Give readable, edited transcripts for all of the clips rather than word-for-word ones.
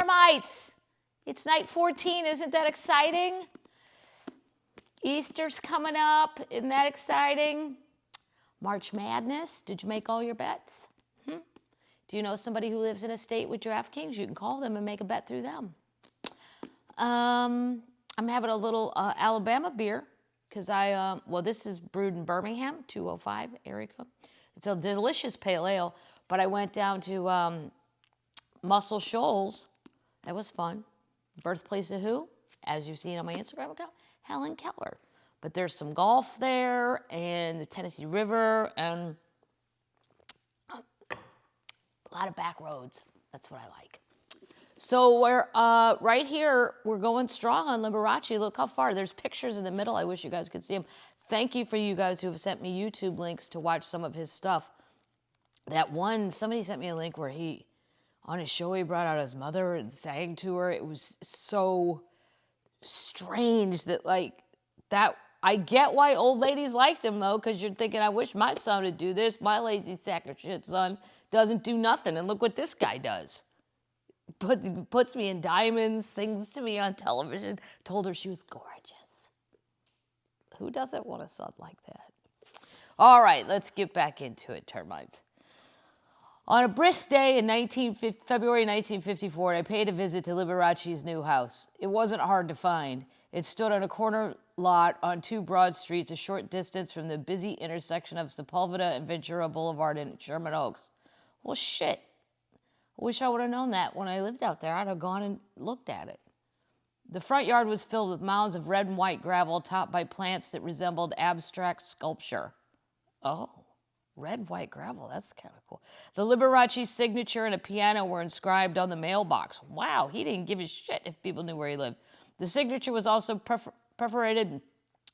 Termites. It's night 14. Isn't that exciting? Easter's coming up. Isn't that exciting? March Madness. Did you make all your bets? Do you know somebody who lives in a state with DraftKings? You can call them and make a bet through them. I'm having a little Alabama beer because well, this is brewed in Birmingham, 205 area code. It's a delicious pale ale, but I went down to Muscle Shoals. That was fun. Birthplace of who? As you've seen on my Instagram account, Helen Keller. But there's some golf there and the Tennessee River and a lot of back roads. That's what I like. So we're right here, we're going strong on Liberace. Look how far. There's pictures in the middle. I wish you guys could see them. Thank you for you guys who have sent me YouTube links to watch some of his stuff. That one, somebody sent me a link where on his show, he brought out his mother and sang to her. It was so strange that, I get why old ladies liked him, though, because you're thinking, I wish my son would do this. My lazy sack of shit son doesn't do nothing. And look what this guy does. Puts me in diamonds, sings to me on television, told her she was gorgeous. Who doesn't want a son like that? All right, let's get back into it, Termites. On a brisk day in February 1954, I paid a visit to Liberace's new house. It wasn't hard to find. It stood on a corner lot on two broad streets, a short distance from the busy intersection of Sepulveda and Ventura Boulevard in Sherman Oaks. Well, shit. I wish I would have known that when I lived out there. I'd have gone and looked at it. The front yard was filled with mounds of red and white gravel topped by plants that resembled abstract sculpture. Oh. Red and white gravel, that's kind of cool. The Liberace signature and a piano were inscribed on the mailbox. Wow, he didn't give a shit if people knew where he lived. The signature was also perforated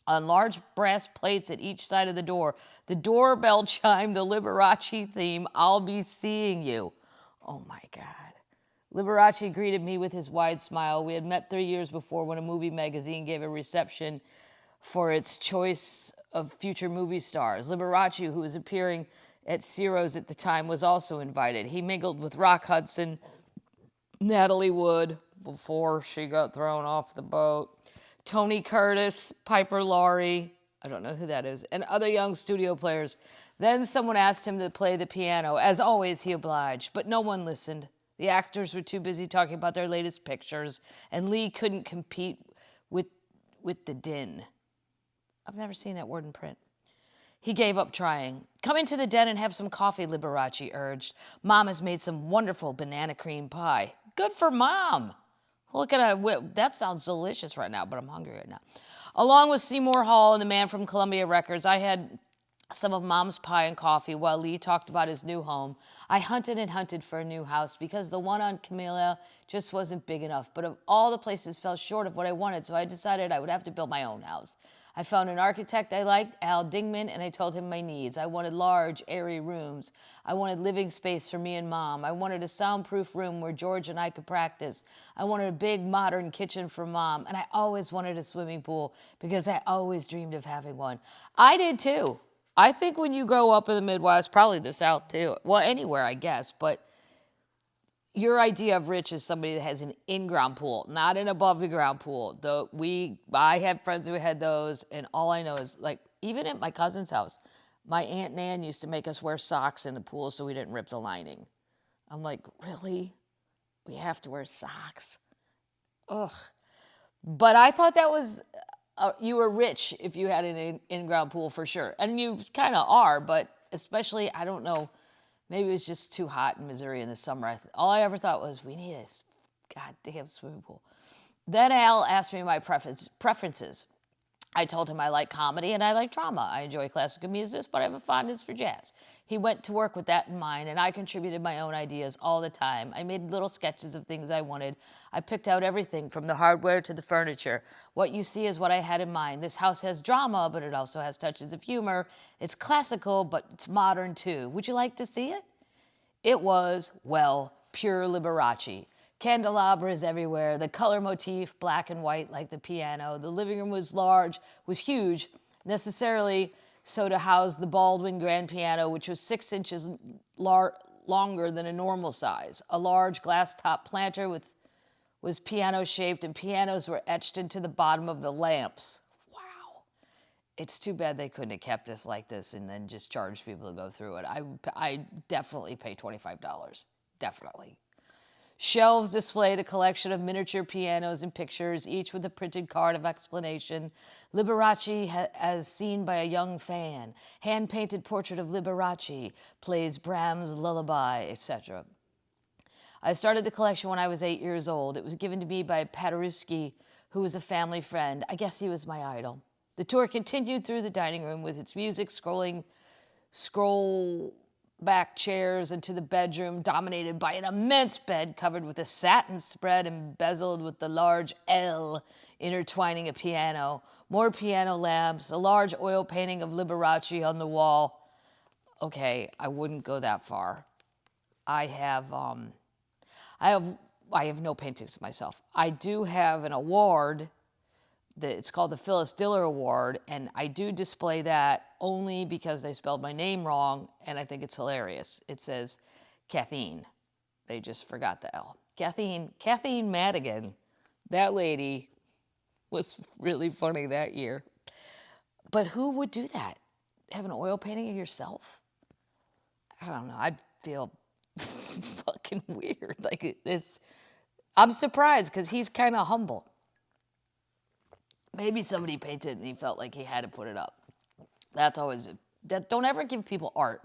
on large brass plates at each side of the door. The doorbell chimed the Liberace theme, "I'll be seeing you." Oh my God. Liberace greeted me with his wide smile. We had met 3 years before when a movie magazine gave a reception for its choice of future movie stars. Liberace, who was appearing at Ciro's at the time, was also invited. He mingled with Rock Hudson, Natalie Wood, before she got thrown off the boat, Tony Curtis, Piper Laurie, I don't know who that is, and other young studio players. Then someone asked him to play the piano. As always, he obliged, but no one listened. The actors were too busy talking about their latest pictures, and Lee couldn't compete with the din. I've never seen that word in print. He gave up trying. "Come into the den and have some coffee," Liberace urged. "Mom has made some wonderful banana cream pie." Good for Mom. Look at that sounds delicious right now, but I'm hungry right now. Along with Seymour Hall and the man from Columbia Records, I had some of Mom's pie and coffee while Lee talked about his new home. I hunted and hunted for a new house because the one on Camellia just wasn't big enough, but of all the places fell short of what I wanted, so I decided I would have to build my own house. I found an architect I liked, Al Dingman, and I told him my needs. I wanted large, airy rooms. I wanted living space for me and Mom. I wanted a soundproof room where George and I could practice. I wanted a big, modern kitchen for Mom, and I always wanted a swimming pool because I always dreamed of having one. I did too. I think when you grow up in the Midwest, probably the South too, well, anywhere, I guess, but your idea of rich is somebody that has an in-ground pool, not an above-the-ground pool. I had friends who had those, and all I know is, even at my cousin's house, my Aunt Nan used to make us wear socks in the pool so we didn't rip the lining. I'm like, really? We have to wear socks? Ugh. But I thought that was, you were rich if you had an in-ground pool for sure. And you kind of are, but especially, I don't know, maybe it was just too hot in Missouri in the summer. All I ever thought was, we need a goddamn swimming pool. Then Al asked me my preferences. I told him I like comedy and I like drama. I enjoy classical music, but I have a fondness for jazz. He went to work with that in mind, and I contributed my own ideas all the time. I made little sketches of things I wanted. I picked out everything from the hardware to the furniture. What you see is what I had in mind. This house has drama, but it also has touches of humor. It's classical, but it's modern too. Would you like to see it? It was, well, pure Liberace. Candelabras everywhere, the color motif, black and white like the piano. The living room was huge, necessarily so to house the Baldwin grand piano, which was 6 inches longer than a normal size. A large glass top planter with was piano-shaped and pianos were etched into the bottom of the lamps. Wow. It's too bad they couldn't have kept us like this and then just charged people to go through it. I definitely pay $25. Definitely. Shelves displayed a collection of miniature pianos and pictures, each with a printed card of explanation. Liberace as seen by a young fan. Hand-painted portrait of Liberace plays Brahms' Lullaby, etc. I started the collection when I was 8 years old. It was given to me by Paderewski, who was a family friend. I guess he was my idol. The tour continued through the dining room with its music scroll back chairs into the bedroom, dominated by an immense bed covered with a satin spread embezzled with the large L intertwining a piano, more piano lamps, a large oil painting of Liberace on the wall. Okay, I wouldn't go that far. I have no paintings myself. I do have an award. It's called the Phyllis Diller Award, and I do display that only because they spelled my name wrong, and I think it's hilarious. It says Kathleen. They just forgot the L. Kathleen Madigan. That lady was really funny that year. But who would do that? Have an oil painting of yourself? I don't know. I'd feel fucking weird. Like I'm surprised because he's kind of humble. Maybe somebody painted and he felt like he had to put it up. Don't ever give people art.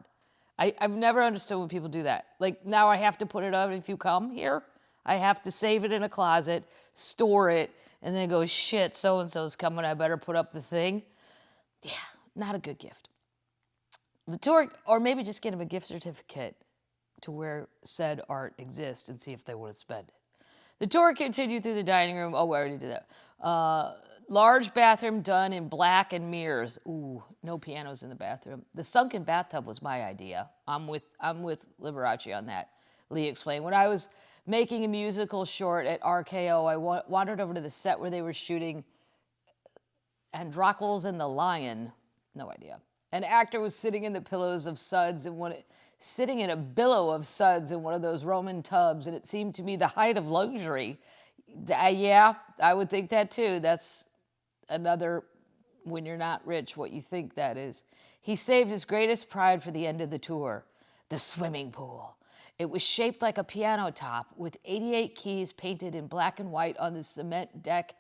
I've never understood when people do that. Like, now I have to put it up if you come here. I have to save it in a closet, store it, and then go, shit, so-and-so's coming, I better put up the thing. Yeah, not a good gift. The tour, or maybe just get him a gift certificate to where said art exists and see if they would have spent it. The tour continued through the dining room. Oh, we already did that. Large bathroom done in black and mirrors. Ooh, no pianos in the bathroom. The sunken bathtub was my idea. I'm with Liberace on that. Lee explained. When I was making a musical short at RKO, I wandered over to the set where they were shooting Androcles and the Lion. No idea. An actor was sitting in the pillows of suds and sitting in a billow of suds in one of those Roman tubs, and it seemed to me the height of luxury. Yeah, I would think that too. That's another, when you're not rich, what you think that is. He saved his greatest pride for the end of the tour, the swimming pool. It was shaped like a piano top with 88 keys painted in black and white on the cement deck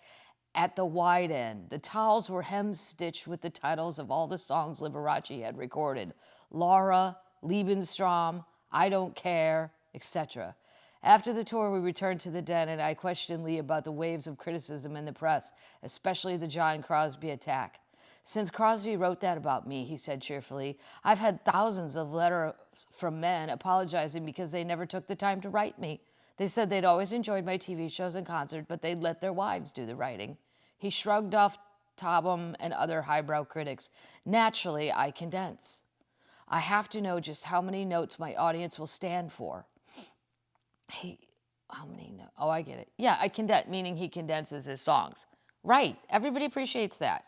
at the wide end. The towels were hem-stitched with the titles of all the songs Liberace had recorded. Laura, Lebenstraum, I Don't Care, etc. After the tour, we returned to the den, and I questioned Lee about the waves of criticism in the press, especially the John Crosby attack. Since Crosby wrote that about me, he said cheerfully, I've had thousands of letters from men apologizing because they never took the time to write me. They said they'd always enjoyed my TV shows and concerts, but they'd let their wives do the writing. He shrugged off Tobham and other highbrow critics. Naturally, I condense. I have to know just how many notes my audience will stand for. How many notes? Oh, I get it. Yeah, I condense, meaning he condenses his songs. Right. Everybody appreciates that.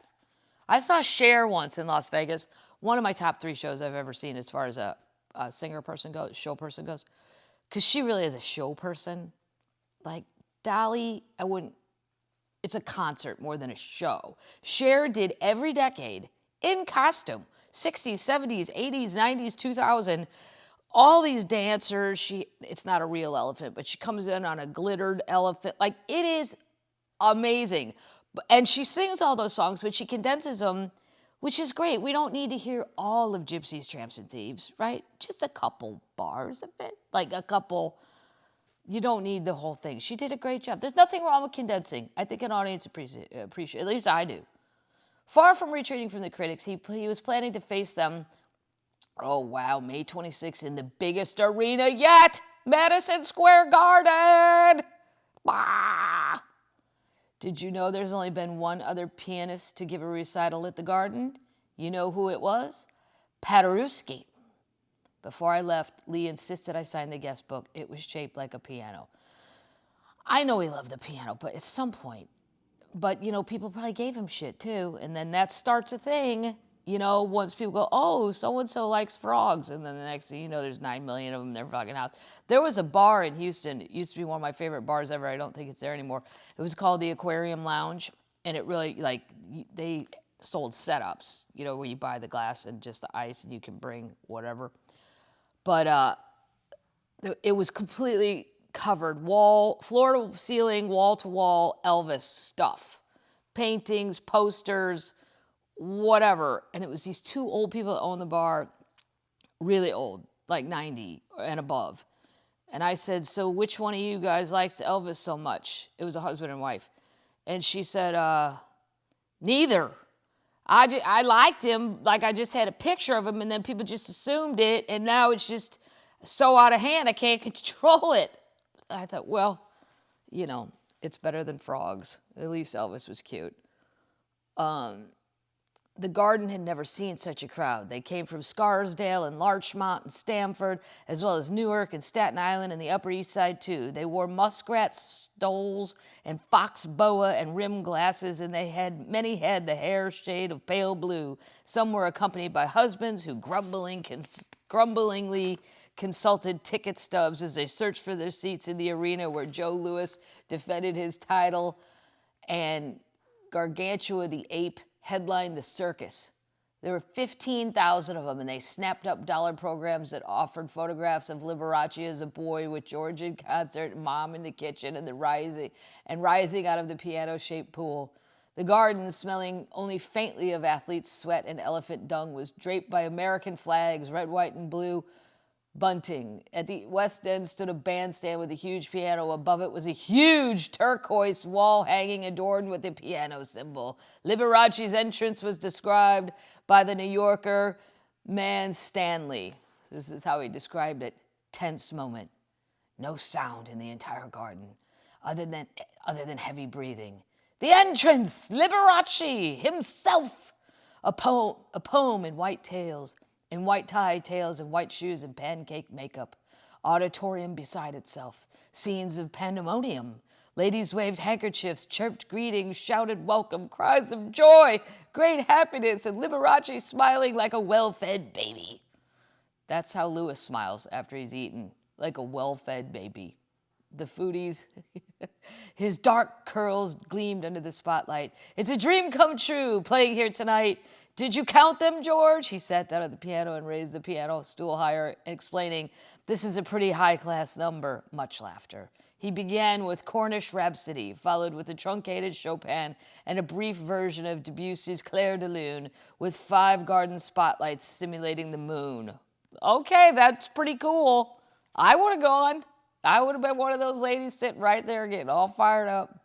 I saw Cher once in Las Vegas. One of my top 3 shows I've ever seen as far as a singer person goes, show person goes. Because she really is a show person. Like, Dolly, it's a concert more than a show. Cher did every decade in costume. 60s, 70s, 80s, 90s, 2000. All these dancers, it's not a real elephant, but she comes in on a glittered elephant. Like, it is amazing. And she sings all those songs, but she condenses them, which is great. We don't need to hear all of Gypsies, Tramps, and Thieves, right? Just a couple bars of it. Like a couple. You don't need the whole thing. She did a great job. There's nothing wrong with condensing. I think an audience appreciate, at least I do. Far from retreating from the critics, he was planning to face them. Oh, wow, May 26th in the biggest arena yet, Madison Square Garden. Bah! Did you know there's only been one other pianist to give a recital at the Garden? You know who it was? Paderewski. Before I left, Lee insisted I sign the guest book. It was shaped like a piano. I know he loved the piano, but at some point, people probably gave him shit too, and then that starts a thing. once people go, oh, so-and-so likes frogs. And then the next thing you know, there's 9 million of them in their fucking house. There was a bar in Houston. It used to be one of my favorite bars ever. I don't think it's there anymore. It was called the Aquarium Lounge. And it really, they sold setups, where you buy the glass and just the ice and you can bring whatever. But it was completely covered, floor to ceiling, wall to wall Elvis stuff. Paintings, posters, whatever. And it was these two old people that owned the bar, really old, like 90 and above. And I said, so which one of you guys likes Elvis so much? It was a husband and wife. And she said, neither. I liked him, like I just had a picture of him, and then people just assumed it, and now it's just so out of hand, I can't control it. I thought, well, it's better than frogs. At least Elvis was cute. The Garden had never seen such a crowd. They came from Scarsdale and Larchmont and Stamford, as well as Newark and Staten Island and the Upper East Side, too. They wore muskrat stoles and fox boa and rimmed glasses, and many had the hair shade of pale blue. Some were accompanied by husbands who grumblingly consulted ticket stubs as they searched for their seats in the arena where Joe Louis defended his title, and Gargantua the ape headlined the circus. There were 15,000 of them, and they snapped up dollar programs that offered photographs of Liberace as a boy with George in concert, and Mom in the kitchen, and rising out of the piano-shaped pool. The Garden, smelling only faintly of athlete's sweat and elephant dung, was draped by American flags, red, white, and blue bunting. At the west end stood a bandstand with a huge piano. Above it was a huge turquoise wall hanging adorned with the piano symbol. Liberace's entrance was described by the New Yorker Man Stanley. This is how he described it. Tense moment. No sound in the entire garden other than heavy breathing. The entrance! Liberace himself! A poem in white tie tails and white shoes and pancake makeup. Auditorium beside itself. Scenes of pandemonium. Ladies waved handkerchiefs, chirped greetings, shouted welcome, cries of joy, great happiness, and Liberace smiling like a well-fed baby. That's how Louis smiles after he's eaten, like a well-fed baby. The foodies, his dark curls gleamed under the spotlight. It's a dream come true, playing here tonight. Did you count them, George? He sat down at the piano and raised the piano stool higher, explaining, this is a pretty high-class number. Much laughter. He began with Cornish Rhapsody, followed with a truncated Chopin and a brief version of Debussy's Clair de Lune, with 5 garden spotlights simulating the moon. Okay, that's pretty cool. I would have gone. I would have been one of those ladies sitting right there getting all fired up.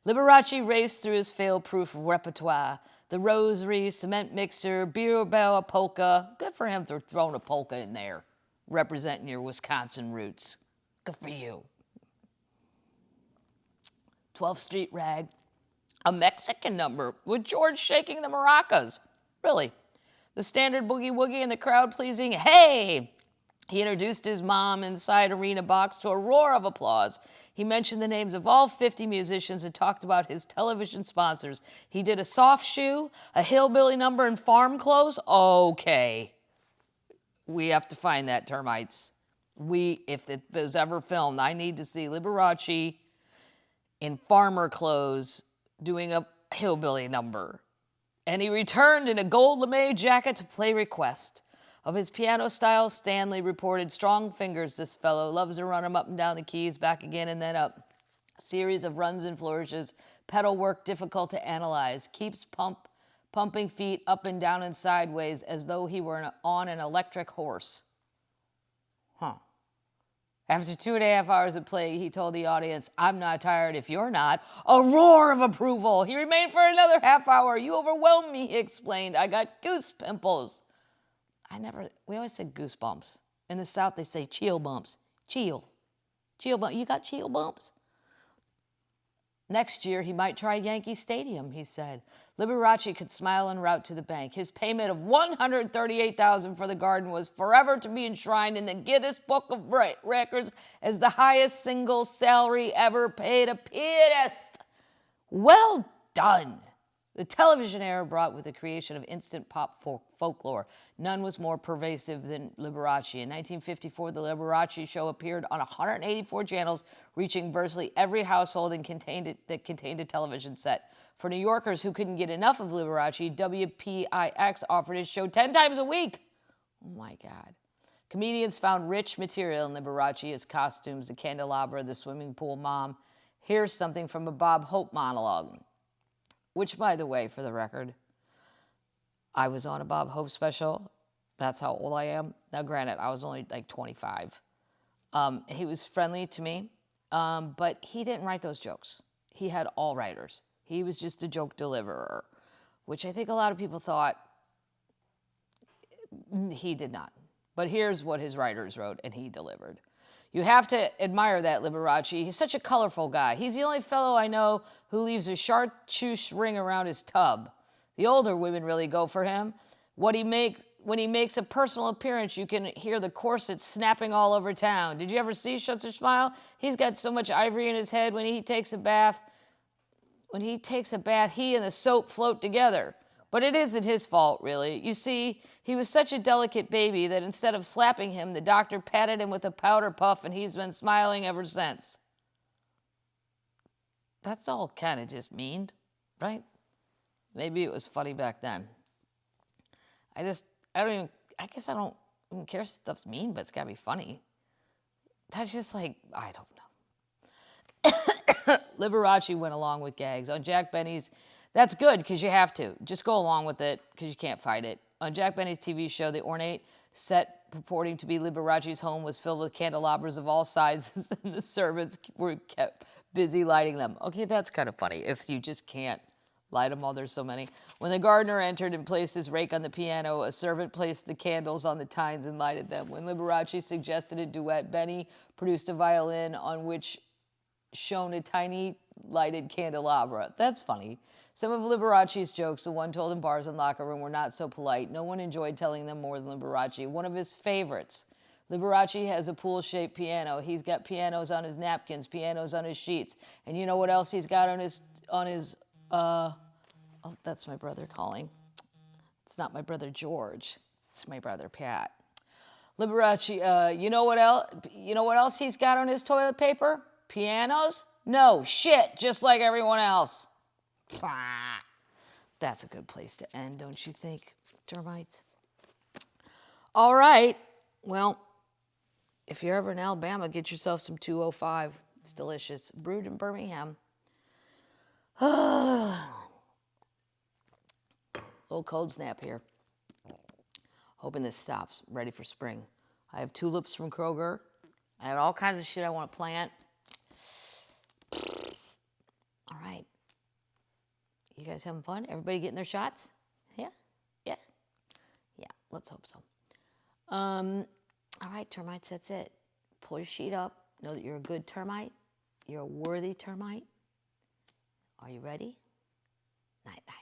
Liberace raced through his fail-proof repertoire. The rosary, cement mixer, beer bell, polka. Good for him for throwing a polka in there, representing your Wisconsin roots. Good for you. 12th Street Rag, a Mexican number with George shaking the maracas. Really. The standard boogie-woogie and the crowd-pleasing, hey! He introduced his mom inside arena box to a roar of applause. He mentioned the names of all 50 musicians and talked about his television sponsors. He did a soft shoe, a hillbilly number, and farm clothes. Okay. We have to find that, Termites. If it was ever filmed, I need to see Liberace in farmer clothes doing a hillbilly number. And he returned in a gold lame jacket to play Request. Of his piano style, Stanley reported, strong fingers, this fellow. Loves to run him up and down the keys, back again and then up. Series of runs and flourishes. Pedal work difficult to analyze. Keeps pumping feet up and down and sideways as though he were on an electric horse. After 2.5 hours of play, he told the audience, I'm not tired if you're not. A roar of approval. He remained for another half hour. You overwhelmed me, he explained. I got goose pimples. We always said goosebumps. In the South, they say chill bumps. Chill bumps. You got chill bumps? Next year, he might try Yankee Stadium, he said. Liberace could smile en route to the bank. His payment of $138,000 for the Garden was forever to be enshrined in the Guinness Book of Records as the highest single salary ever paid a pianist. Well done. The television era brought with the creation of instant pop folklore. None was more pervasive than Liberace. In 1954, the Liberace show appeared on 184 channels, reaching virtually every household that contained a television set. For New Yorkers who couldn't get enough of Liberace, WPIX offered his show 10 times a week. Oh my God. Comedians found rich material in Liberace, his costumes, the candelabra, the swimming pool mom. Here's something from a Bob Hope monologue, which, by the way, for the record, I was on a Bob Hope special. That's how old I am. Now, granted, I was only like 25. He was friendly to me, but he didn't write those jokes. He had all writers. He was just a joke deliverer, which I think a lot of people thought he did not. But here's what his writers wrote, and he delivered. You have to admire that Liberace. He's such a colorful guy. He's the only fellow I know who leaves a chartreuse ring around his tub. The older women really go for him. When he makes a personal appearance, you can hear the corset snapping all over town. Did you ever see Shuts or Smile? He's got so much ivory in his head when he takes a bath. When he takes a bath, he and the soap float together. But it isn't his fault, really. You see, he was such a delicate baby that instead of slapping him, the doctor patted him with a powder puff, and he's been smiling ever since. That's all kind of just mean, right? Maybe it was funny back then. I guess I don't even care if stuff's mean, but it's got to be funny. That's just like, I don't know. Liberace went along with gags. On Jack Benny's, that's good because you have to. Just go along with it because you can't fight it. On Jack Benny's TV show, the ornate set purporting to be Liberace's home was filled with candelabras of all sizes, and the servants were kept busy lighting them. Okay, that's kind of funny if you just can't light them all. There's so many. When the gardener entered and placed his rake on the piano, a servant placed the candles on the tines and lighted them. When Liberace suggested a duet, Benny produced a violin on which shone a tiny lighted candelabra. That's funny. Some of Liberace's jokes, the one told in bars and locker room, were not so polite. No one enjoyed telling them more than Liberace. One of his favorites. Liberace has a pool-shaped piano. He's got pianos on his napkins, pianos on his sheets. And you know what else he's got on his oh, that's my brother calling. It's not my brother George. It's my brother Pat. Liberace, you know what else he's got on his toilet paper? Pianos? No, shit, just like everyone else. That's a good place to end, don't you think, termites? All right. Well, if you're ever in Alabama, get yourself some 205. It's delicious. Brewed in Birmingham. Little cold snap here. Hoping this stops. I'm ready for spring. I have tulips from Kroger. I had all kinds of shit I want to plant. All right. You guys having fun? Everybody getting their shots? Yeah? Yeah? Yeah, let's hope so. All right, termites, that's it. Pull your sheet up. Know that you're a good termite. You're a worthy termite. Are you ready? Night, night.